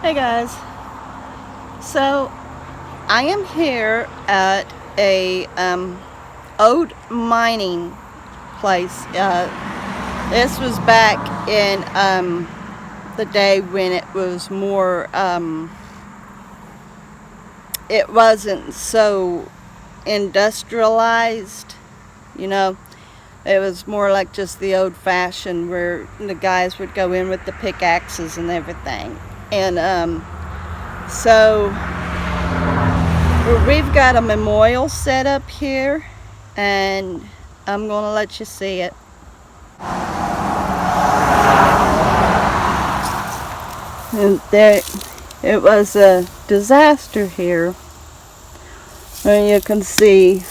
Hey guys, so I am here at a old mining place. This was back in the day when it was more, it wasn't so industrialized, you know. It was more like just the old fashioned where the guys would go in with the pickaxes and everything. And so we've got a memorial set up here, and I'm going to let you see it. And there, it was a disaster here. And you can see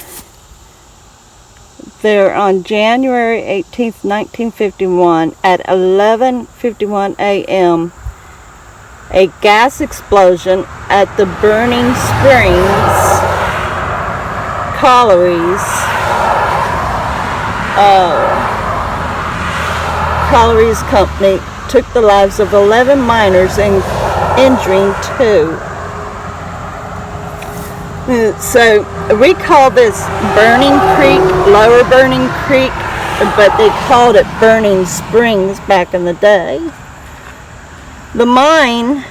there on January 18th, 1951 at 11:51 a.m. a gas explosion at the Burning Springs Collieries Company took the lives of 11 miners and injuring 2. So we call this Burning Creek, Lower Burning Creek, but they called it Burning Springs back in the day. The mine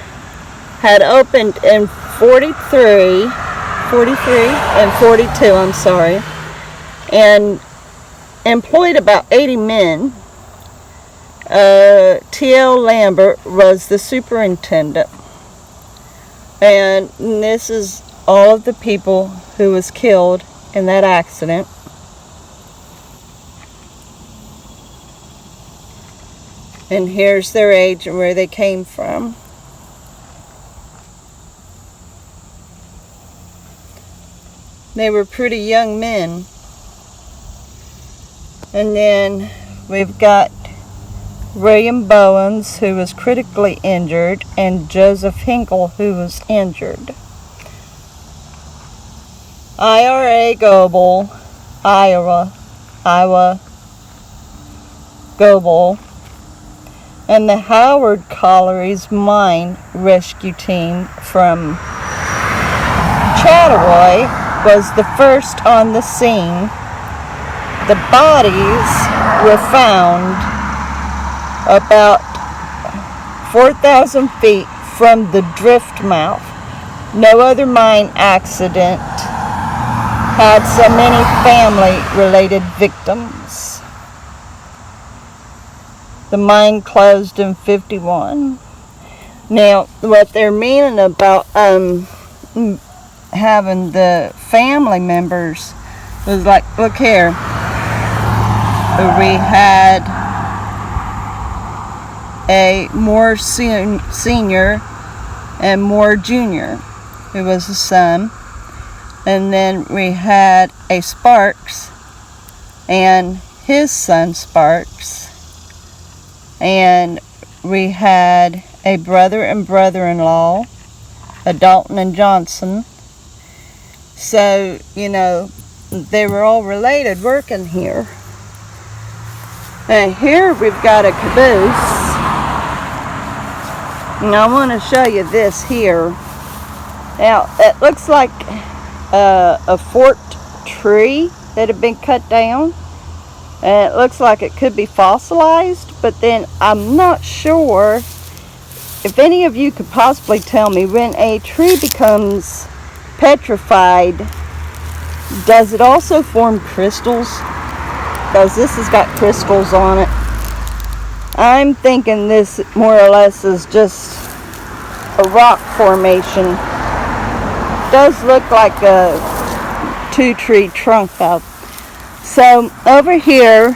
had opened in 43 and 42, and employed about 80 men. T.L. Lambert was the superintendent. And this is all of the people who was killed in that accident. And here's their age and where they came from. They were pretty young men. And then we've got William Bowens, who was critically injured, and Joseph Hinkle, who was injured. Ira Goebel, Iowa Goebel, and the Howard Collieries Mine Rescue Team from Chattaroy was the first on the scene. The bodies were found about 4,000 feet from the drift mouth. No other mine accident had so many family-related victims. The mine closed in 51. Now, what they're meaning about having the family members was like, look here, we had a more senior and more junior, who was a son, and then we had a Sparks and his son Sparks, and we had a brother and brother-in-law, a Dalton and Johnson. So, you know, they were all related working here. And here we've got a caboose. And I want to show you this here. Now, it looks like a forked tree that had been cut down. And it looks like it could be fossilized, but then I'm not sure if any of you could possibly tell me when a tree becomes petrified, does it also form crystals? Because this has got crystals on it. I'm thinking this more or less is just a rock formation. Does look like a 2-tree trunk though. So over here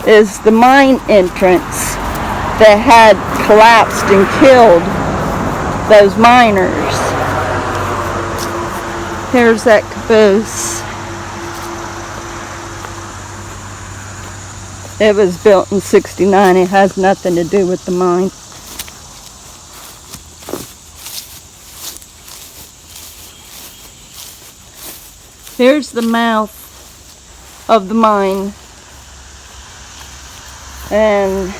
is the mine entrance that had collapsed and killed those miners. Here's that caboose. It was built in 69. It has nothing to do with the mine. Here's the mouth of the mine. And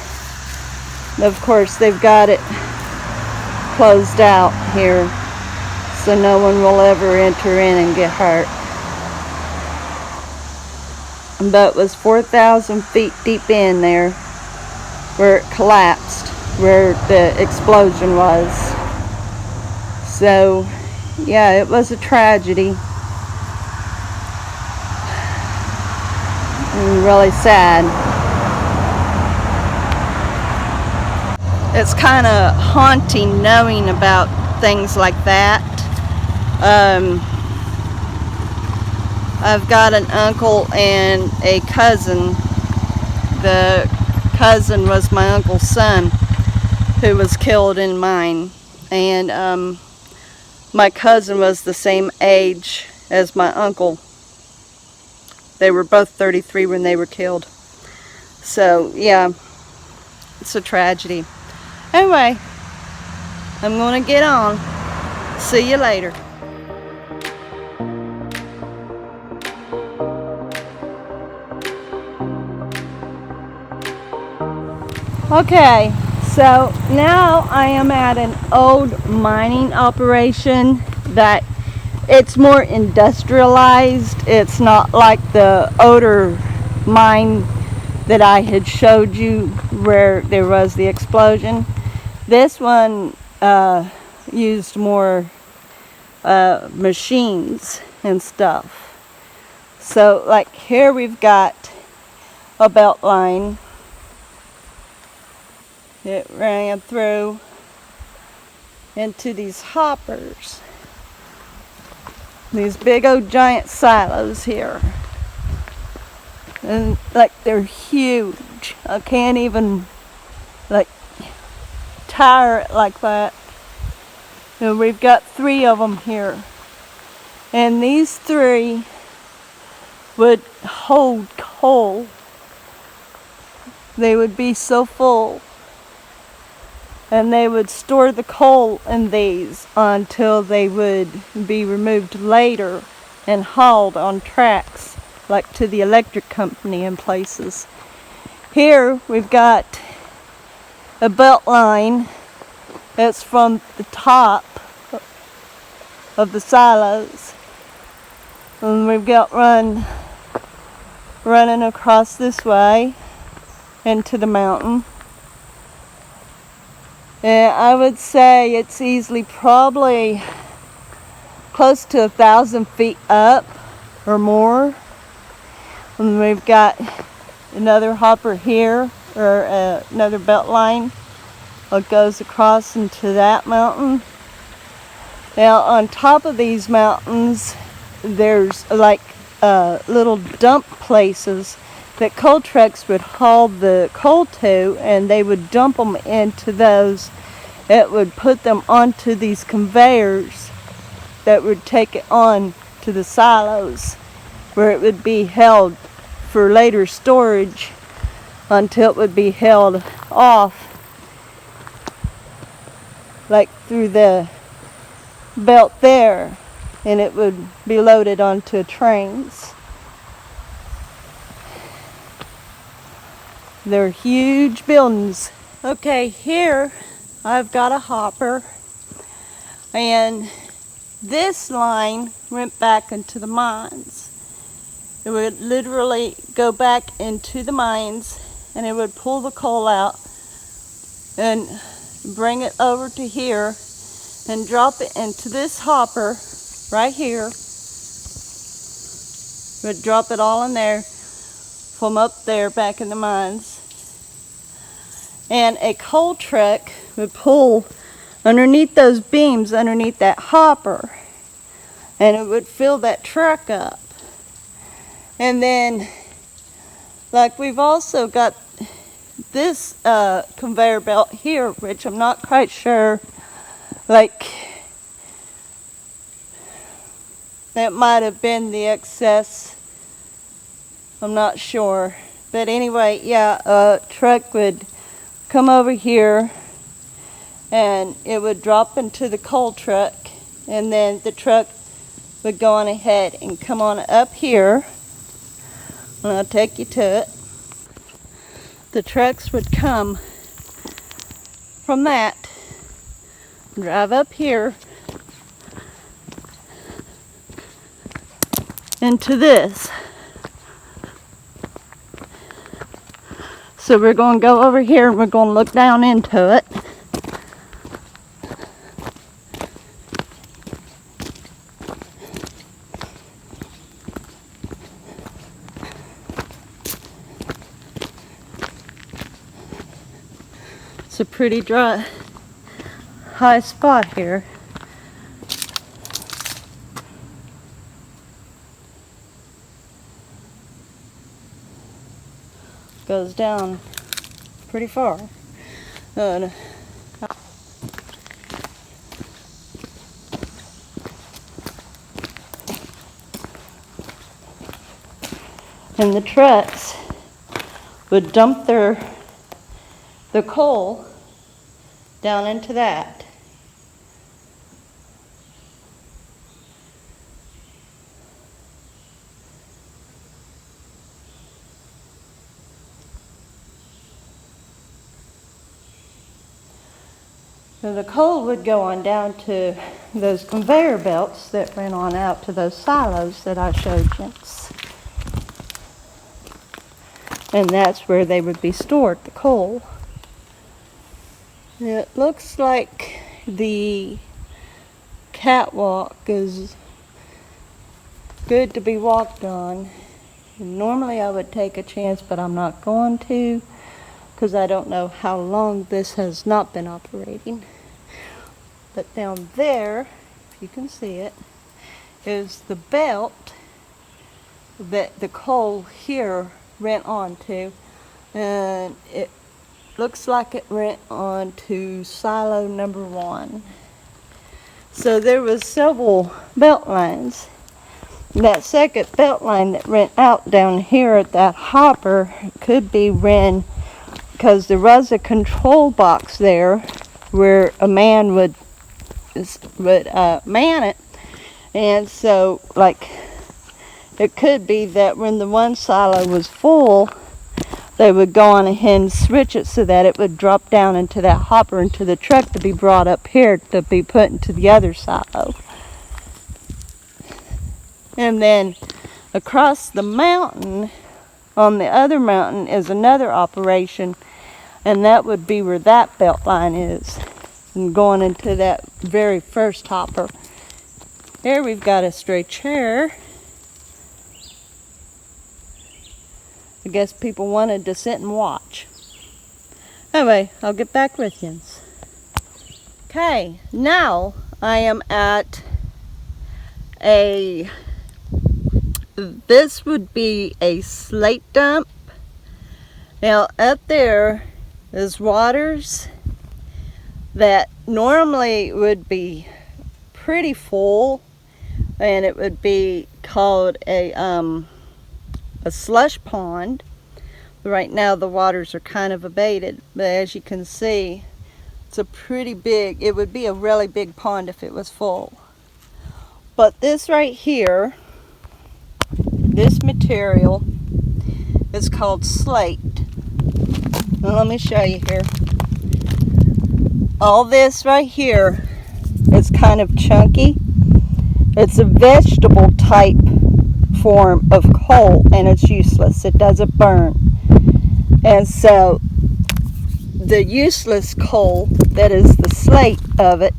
of course they've got it closed out here, so no one will ever enter in and get hurt. But it was 4,000 feet deep in there where it collapsed, where the explosion was. So yeah, it was a tragedy. And really sad. It's kind of haunting knowing about things like that. I've got an uncle and a cousin. The cousin was my uncle's son who was killed in mine, and my cousin was the same age as my uncle. They were both 33 when they were killed. So yeah, it's a tragedy. Anyway, I'm gonna get on. See you later. Okay, so now I am at an old mining operation that it's more industrialized. It's not like the older mine that I had showed you where there was the explosion. This one used more machines and stuff. So like here we've got a belt line. It ran through into these hoppers. These big old giant silos here. And like they're huge. I can't even like tire it like that. And we've got 3 of them here. And these 3 would hold coal. They would be so full. And they would store the coal in these until they would be removed later and hauled on tracks, like to the electric company in places. Here we've got a belt line that's from the top of the silos. And we've got running across this way into the mountain. And I would say it's easily probably close to 1,000 feet up or more. And we've got another hopper here, or another belt line that goes across into that mountain. Now on top of these mountains, there's like little dump places that coal trucks would haul the coal to, and they would dump them into those. It would put them onto these conveyors that would take it on to the silos, where it would be held for later storage until it would be held off, like through the belt there, and it would be loaded onto trains. They're huge buildings. Okay, here I've got a hopper, and this line went back into the mines. It would literally go back into the mines, and it would pull the coal out and bring it over to here and drop it into this hopper right here. It would drop it all in there from up there back in the mines. And a coal truck would pull underneath those beams, underneath that hopper, and it would fill that truck up. And then, like, we've also got this conveyor belt here, which I'm not quite sure, like, that might have been the excess. I'm not sure. But anyway, yeah, a truck would come over here, and it would drop into the coal truck, and then the truck would go on ahead and come on up here, and I'll take you to it. The trucks would come from that drive up here into this. So we're going to go over here and we're going to look down into it. It's a pretty dry, high spot here. Goes down pretty far. And the trucks would dump their coal down into that. So the coal would go on down to those conveyor belts that ran on out to those silos that I showed you. And that's where they would be stored, the coal. It looks like the catwalk is good to be walked on. Normally I would take a chance, but I'm not going to, because I don't know how long this has not been operating. But down there, if you can see it, is the belt that the coal here went onto, and it looks like it went on to silo number 1. So there was several belt lines. That second belt line that ran out down here at that hopper could be ran because there was a control box there where a man would man it. And so, like, it could be that when the one silo was full, they would go on ahead and switch it so that it would drop down into that hopper into the truck to be brought up here to be put into the other silo. And then across the mountain, on the other mountain, is another operation, and that would be where that belt line is, and going into that very first hopper. Here we've got a stray chair. I guess people wanted to sit and watch. Anyway, I'll get back with you. Okay, now I am at this would be a slate dump. Now up there is waters that normally would be pretty full, and it would be called a slush pond. Right now the waters are kind of abated, but as you can see, it's a pretty big, it would be a really big pond if it was full. But this right here, this material is called slate. Now let me show you here. All this right here is kind of chunky. It's a vegetable type form of coal, and it's useless. It doesn't burn. And so the useless coal that is the slate of it,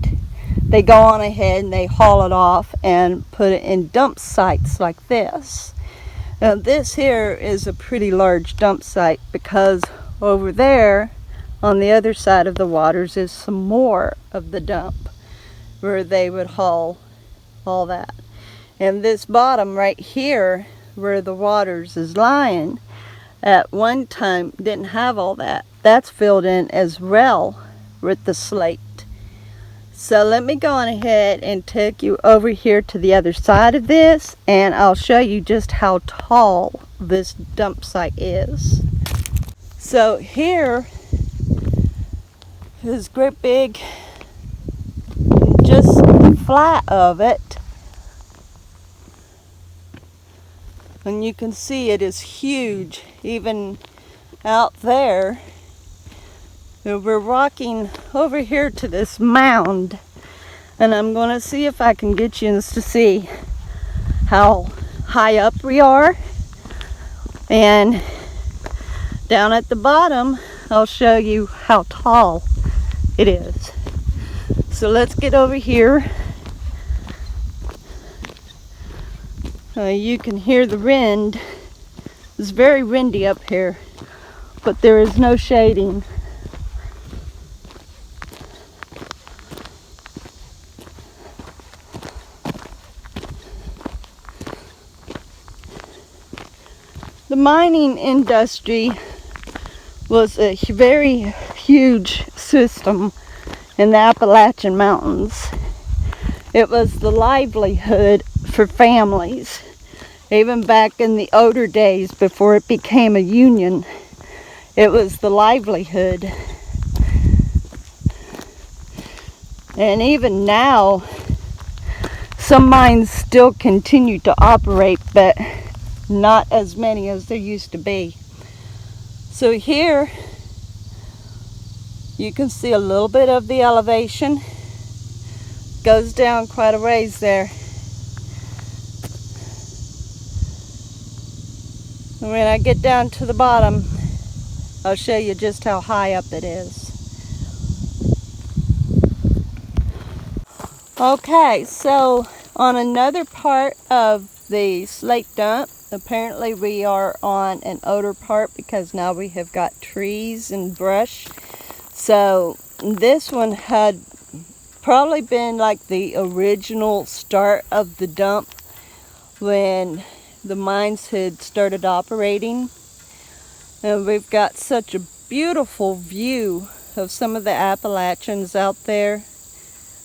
they go on ahead and they haul it off and put it in dump sites like this. Now this here is a pretty large dump site, because over there on the other side of the waters is some more of the dump where they would haul all that. And this bottom right here where the waters is lying, at one time didn't have all that. That's filled in as well with the slate. So let me go on ahead and take you over here to the other side of this, and I'll show you just how tall this dump site is. So here is great big, just the flat of it. And you can see it is huge, even out there. We're walking over here to this mound And I'm going to see if I can get you to see how high up we are. And down at the bottom, I'll show you how tall it is. So let's get over here. You can hear the wind. It's very windy up here, but there is no shading. The mining industry was a very huge system in the Appalachian Mountains. It was the livelihood for families. Even back in the older days before it became a union, it was the livelihood. And even now, some mines still continue to operate, but not as many as there used to be. So here, you can see a little bit of the elevation. Goes down quite a ways there. And when I get down to the bottom, I'll show you just how high up it is. Okay, so on another part of the Slate Dump, apparently we are on an older part because now we have got trees and brush. So this one had probably been like the original start of the dump when the mines had started operating. And we've got such a beautiful view of some of the Appalachians out there.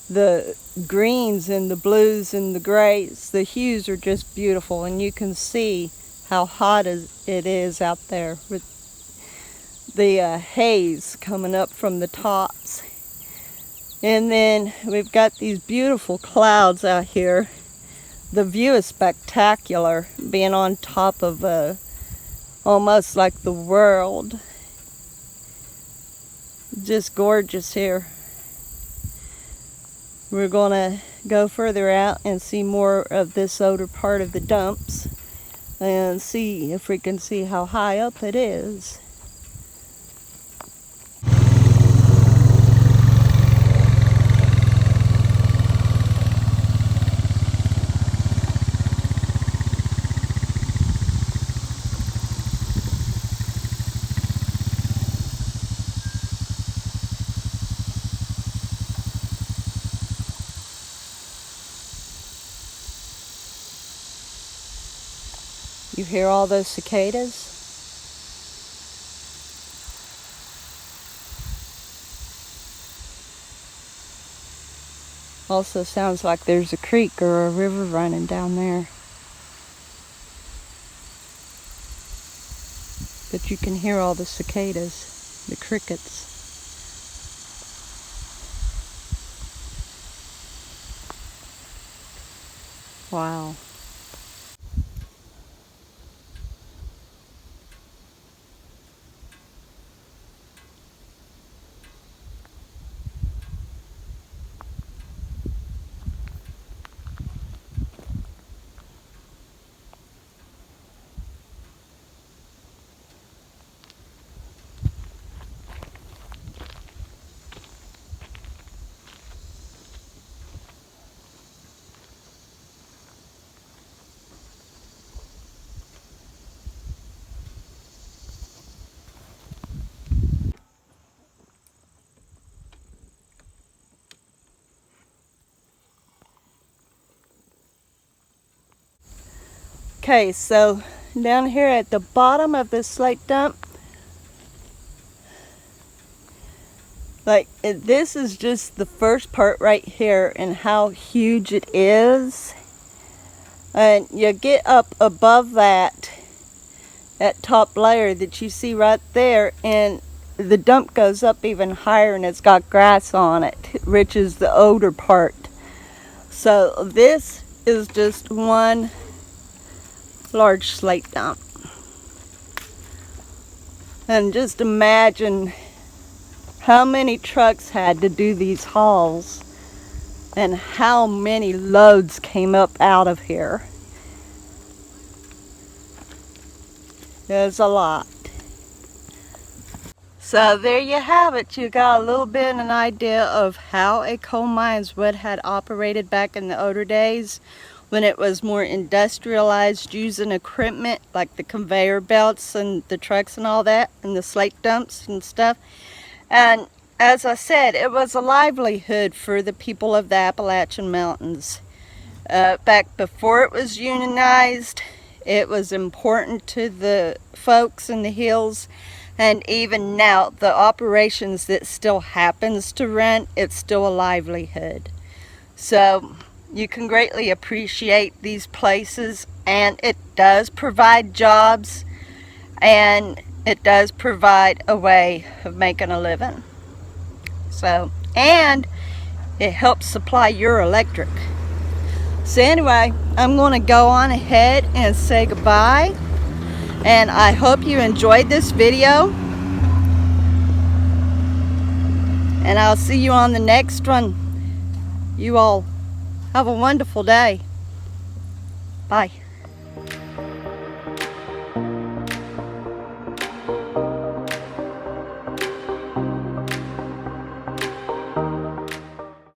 The greens and the blues and the grays, the hues are just beautiful, and you can see how hot it is out there with the haze coming up from the tops. And then we've got these beautiful clouds out here. The view is spectacular, being on top of almost like the world. Just gorgeous here. We're gonna go further out and see more of this older part of the dumps and see if we can see how high up it is. You hear all those cicadas? Also sounds like there's a creek or a river running down there. But you can hear all the cicadas, the crickets. Wow. Okay, so down here at the bottom of this Slate Dump, this is just the first part right here and how huge it is. And you get up above that top layer that you see right there, and the dump goes up even higher, and it's got grass on it, which is the older part. So this is just one large slate dump. And just imagine how many trucks had to do these hauls and how many loads came up out of here. There's a lot. So there you have it. You got a little bit of an idea of how a coal mine's would had operated back in the older days when it was more industrialized, using equipment like the conveyor belts and the trucks and all that, and the slate dumps and stuff. And as I said, it was a livelihood for the people of the Appalachian Mountains. Back before it was unionized, it was important to the folks in the hills. And even now, the operations that still happens to run, it's still a livelihood. So you can greatly appreciate these places, and it does provide jobs, and it does provide a way of making a living. So, and it helps supply your electric. So anyway, I'm going to go on ahead and say goodbye. And I hope you enjoyed this video. And I'll see you on the next one. You all have a wonderful day. Bye.